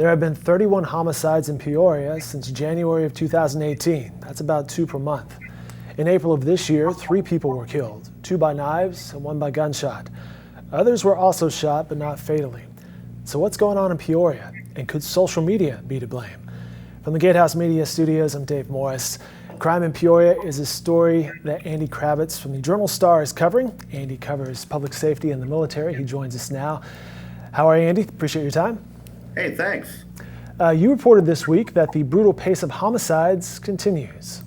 There have been 31 homicides in Peoria since January of 2018. That's about 2 per month. In April of this year, 3 people were killed, 2 by knives and 1 by gunshot. Others were also shot, but not fatally. So what's going on in Peoria? And could social media be to blame? From the Gatehouse Media Studios, I'm Dave Morris. Crime in Peoria is a story that Andy Kravitz from the Journal-Star is covering. Andy covers public safety and the military. He joins us now. How are you, Andy? Appreciate your time. Hey, thanks. You reported this week that the brutal pace of homicides continues.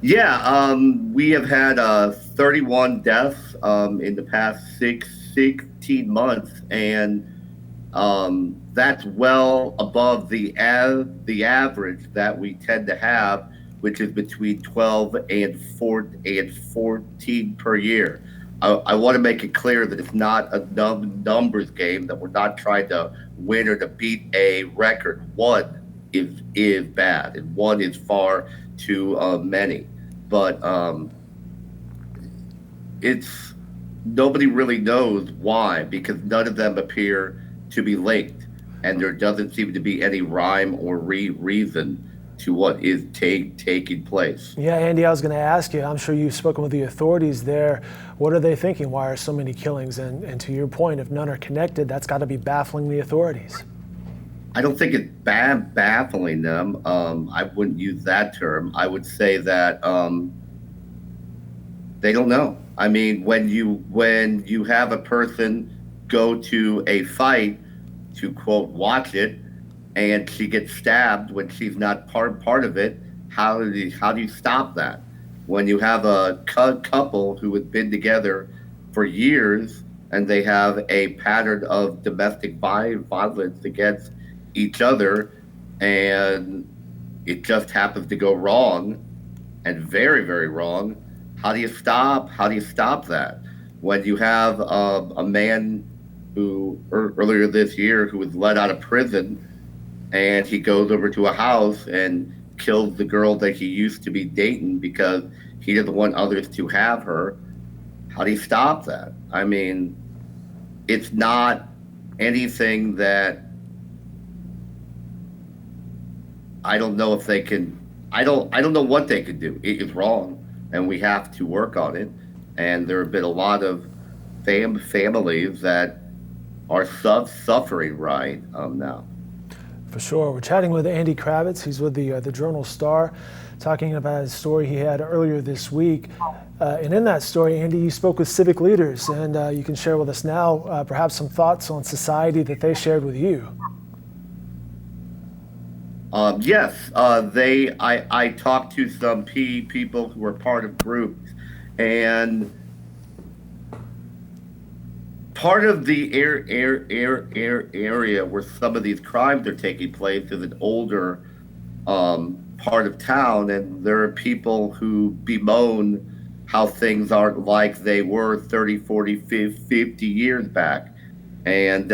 Yeah, we have had 31 deaths in the past 16 months, and that's well above the average that we tend to have, which is between 12 and 14 per year. I want to make it clear that it's not a numbers game, that we're not trying to win or to beat a record. 1 is bad, and 1 is far too many. But it's nobody really knows why, because none of them appear to be linked, and there doesn't seem to be any rhyme or reason to what is taking place. Yeah, Andy, I was going to ask you, I'm sure you've spoken with the authorities there. What are they thinking? Why are so many killings? And to your point, if none are connected, that's got to be baffling the authorities. I don't think it's baffling them. I wouldn't use that term. I would say that they don't know. I mean, when you have a person go to a fight to, quote, watch it, and she gets stabbed when she's not part of it, how do you stop that? When you have a couple who have been together for years and they have a pattern of domestic violence against each other, and it just happens to go wrong, and very, very wrong, how do you stop that? When you have a man who earlier this year who was let out of prison, and he goes over to a house and kills the girl that he used to be dating because he doesn't want others to have her, how do you stop that? I mean, it's not anything that I don't know if they can. I don't know what they could do. It is wrong, and we have to work on it. And there have been a lot of families that are suffering right now. For sure. We're chatting with Andy Kravitz. He's with the Journal-Star, talking about a story he had earlier this week. And in that story, Andy, you spoke with civic leaders, and you can share with us now perhaps some thoughts on society that they shared with you. Yes, I talked to some people who were part of groups, and part of the area where some of these crimes are taking place is an older part of town, and there are people who bemoan how things aren't like they were 30, 40, 50 years back. And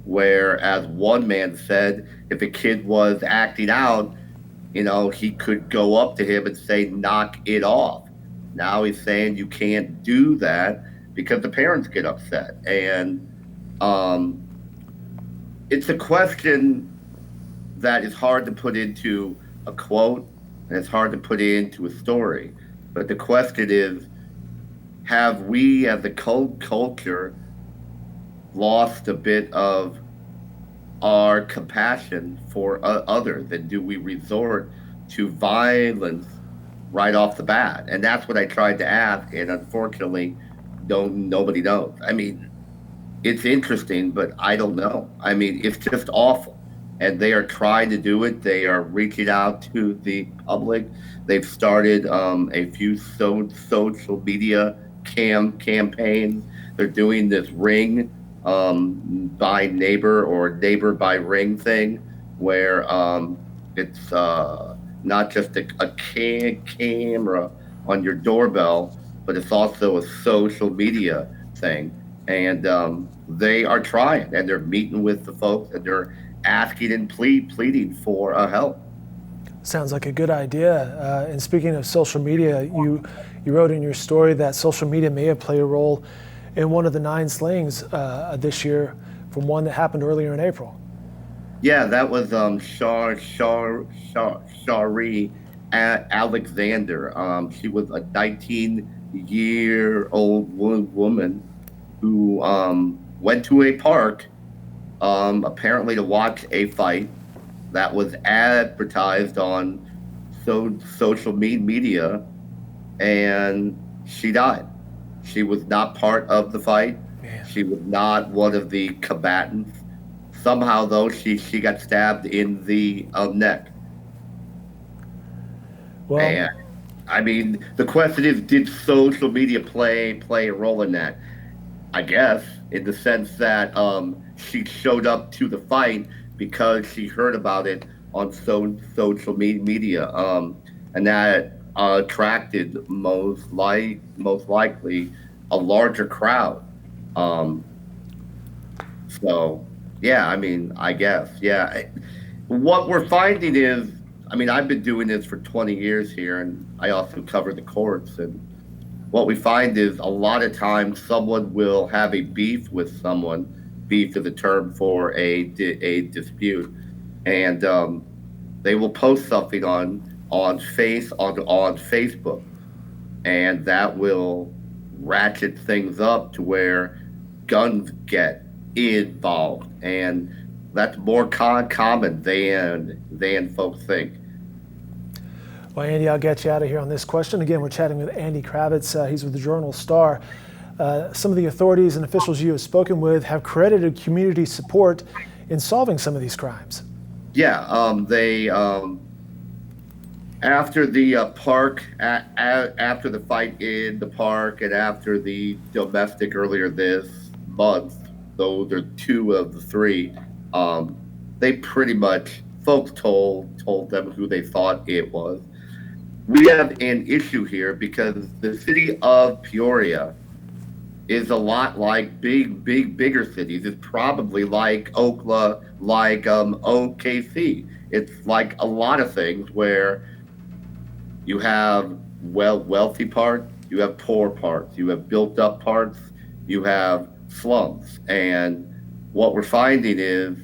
whereas one man said if a kid was acting out, he could go up to him and say, knock it off. Now he's saying you can't do that because the parents get upset. And it's a question that is hard to put into a quote, and it's hard to put into a story. But the question is, have we as a culture lost a bit of our compassion for others, and do we resort to violence right off the bat? And that's what I tried to ask, and unfortunately nobody knows. I mean, it's interesting, but I don't know. I mean, it's just awful, and they are trying to do it. They are reaching out to the public. They've started a few social media campaigns. They're doing this ring by neighbor or neighbor by ring thing, where it's not just a camera on your doorbell, but it's also a social media thing. And they are trying, and they're meeting with the folks, and they're asking and pleading for help. Sounds like a good idea. And speaking of social media, you wrote in your story that social media may have played a role in one of the 9 slayings this year, from one that happened earlier in April. Yeah, that was Shari Alexander. She was a 19-year-old woman who went to a park, apparently to watch a fight that was advertised on social media, and she died. She was not part of the fight. Man. She was not one of the combatants. Somehow, though, she got stabbed in the neck. Well, And I mean, the question is, did social media play a role in that? I guess, in the sense that she showed up to the fight because she heard about it on social media, and that attracted most likely a larger crowd. Um, so, yeah, I mean, I guess, yeah. What we're finding is, I mean, I've been doing this for 20 years here, and I also cover the courts. And what we find is a lot of times someone will have a beef with someone. Beef is a term for a dispute, and they will post something on Facebook, and that will ratchet things up to where guns get involved, and that's more common than folks think. well, Andy, I'll get you out of here on this question. Again, we're chatting with Andy Kravitz. He's with the Journal-Star. Some of the authorities and officials you have spoken with have credited community support in solving some of these crimes. Yeah, they after the after the fight in the park, and after the domestic earlier this month, those are two of the three. They pretty much, folks told them who they thought it was. We have an issue here because the city of Peoria is a lot like bigger cities. It's probably like Oklahoma, like OKC. It's like a lot of things where you have wealthy parts, you have poor parts, you have built up parts, you have slums. And what we're finding is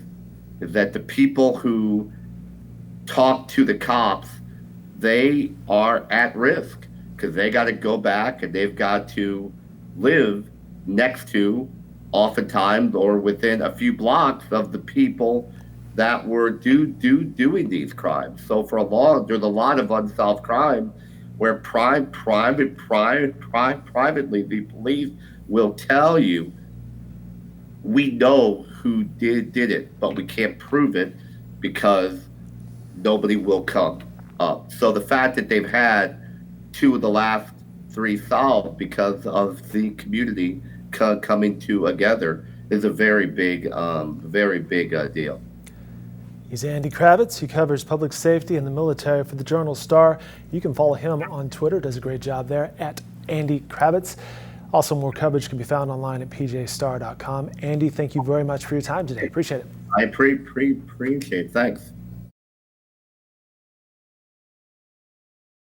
that the people who talk to the cops, they are at risk because they got to go back and they've got to live next to, oftentimes, or within a few blocks of the people that were doing these crimes. So there's a lot of unsolved crime where privately the police will tell you, we know who did it, but we can't prove it because nobody will come up. So the fact that they've had two of the last three solved because of the community coming together is a very big deal. He's Andy Kravitz. He covers public safety and the military for the Journal-Star. You can follow him on Twitter. Does a great job there, at Andy Kravitz. Also, more coverage can be found online at pjstar.com. Andy, thank you very much for your time today. Appreciate it. I appreciate it. Thanks.